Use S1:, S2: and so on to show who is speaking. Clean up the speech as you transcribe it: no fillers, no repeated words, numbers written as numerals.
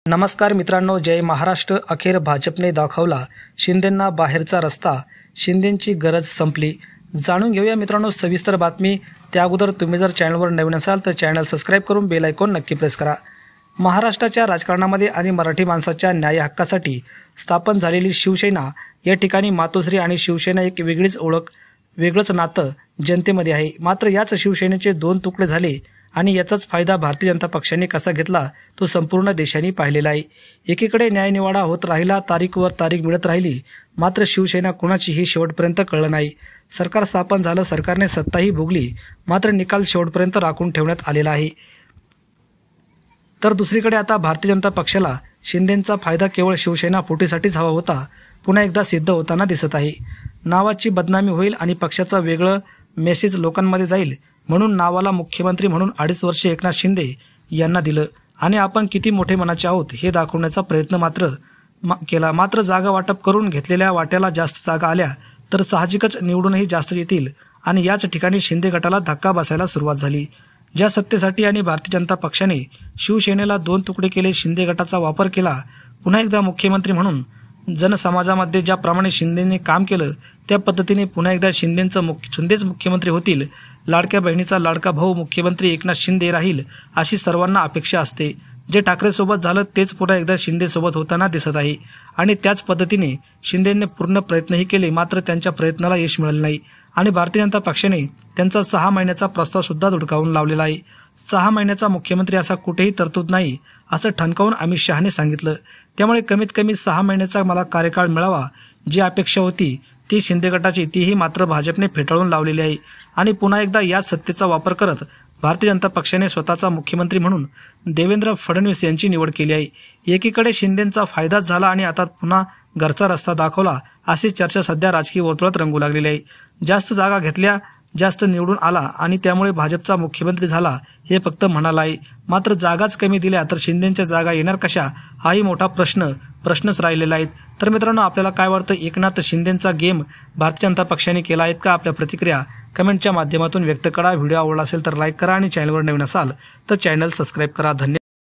S1: नमस्कार मित्रांनो, जय महाराष्ट्र। अखेर भाजपने दाखवला शिंदेंना बाहेरचा रस्ता, शिंदेंची गरज संपली। जाणून घेऊया मित्रांनो सविस्तर बातमी। त्या अगोदर तुम्ही जर चॅनलवर नवीन असाल तर चॅनल सबस्क्राइब करून बेल आयकॉन नक्की प्रेस करा। महाराष्ट्राच्या राजकारणामध्ये आणि मराठी माणसाच्या न्याय हक्कासाठी स्थापन झालेली शिवसेना या ठिकाणी मातोश्री आणि शिवसेना एक वेगळीच ओळख, वेगळंच नातं जनतेमध्ये आहे। मात्र याच शिवसेनेचे दोन तुकडे झाले आणि याचाच फायदा भारतीय जनता पक्षाने कसा घेतला तो संपूर्ण देशाने पाहिलेला आहे। एकीकडे न्यायनिवाडा होत राहिला, तारीखवर तारीख मिळत राहिली, मात्र शिवसेना कुणाचीही शेवटपर्यंत कळलं नाही। सरकार स्थापन झालं, सरकारने सत्ताही भोगली, मात्र निकाल शेवटपर्यंत राखून ठेवण्यात आलेला आहे। तर दुसरीकडे आता भारतीय जनता पक्षाला शिंदेंचा फायदा केवळ शिवसेना फुटीसाठीच हवा होता, पुन्हा एकदा सिद्ध होताना दिसत आहे। नावाची बदनामी होईल आणि पक्षाचा वेगळं मेसेज लोकांमध्ये जाईल म्हणून नावाला मुख्यमंत्री म्हणून 2.5 वर्ष एकनाथ शिंदे यांना दिलं आणि आपण किती मोठे मनाचे आहोत हे दाखवण्याचा प्रयत्न केला। मात्र जागा वाटप करून घेतलेल्या वाट्याला जास्त जागा आल्या तर साहजिकच निवडूनही जास्त येतील आणि याच ठिकाणी शिंदे गटाला धक्का बसायला सुरुवात झाली। ज्या सत्तेसाठी आणि भारतीय जनता पक्षाने शिवसेनेला 2 तुकडे केले, शिंदे गटाचा वापर केला, पुन्हा एकदा मुख्यमंत्री म्हणून जनसमाजामध्ये ज्याप्रमाणे शिंदेंनी काम केलं त्या पद्धतीने पुन्हा एकदा शिंदेच मुख्यमंत्री होतील। लाडक्या बहिणीचा लाडका भाऊ मुख्यमंत्री एकनाथ शिंदे राहील अशी सर्वांना अपेक्षा असते। जे ठाकरे सोबत झालं तेच पुन्हा एकदा शिंदे सोबत होताना दिसत आहे आणि त्याच पद्धतीने शिंदेंनी पूर्ण प्रयत्नही केले, मात्र त्यांच्या प्रयत्नाला यश मिळाले नाही आणि भारतीय जनता पक्षाने त्यांचा 6 महिन्याचा प्रस्ताव सुद्धा धुडकावून लावलेला आहे। 6 महिन्याचा मुख्यमंत्री असा कुठेही तरतूद नाही असं ठणकावून अमित शहाने सांगितलं। त्यामुळे कमीत कमी 6 महिन्याचा मला कार्यकाळ मिळावा जी अपेक्षा होती ती शिंदे गटाची, तीही मात्र भाजपने फेटाळून लावलेली आहे आणि पुन्हा एकदा याच सत्तेचा वापर करत भारतीय जनता पक्षाने स्वतःचा मुख्यमंत्री म्हणून देवेंद्र फडणवीस यांची निवड केली आहे। एकीकडे शिंदेंचा फायदाच झाला आणि आता पुन्हा घरचा रस्ता दाखवला अशी चर्चा सध्या राजकीय वर्तुळात रंगू लागलेली आहे। जास्त जागा घेतल्या, जास्त निवडून आला आणि त्यामुळे भाजपचा मुख्यमंत्री झाला हे फक्त म्हणाला आहे, मात्र जागाच कमी दिल्या तर शिंदेंच्या जागा येणार कशा हाही मोठा प्रश्नच राहिलेला आहे। तर मित्रांनो, आपल्याला काय वाटतं, एकनाथ शिंदेंचा गेम भारतीय जनता पक्षाने केला आहे का? आपल्या प्रतिक्रिया कमेंटच्या माध्यमातून व्यक्त करा। व्हिडिओ आवडला असेल तर लाईक करा आणि चॅनलवर नवीन असाल तर चॅनल सबस्क्राइब करा। धन्यवाद।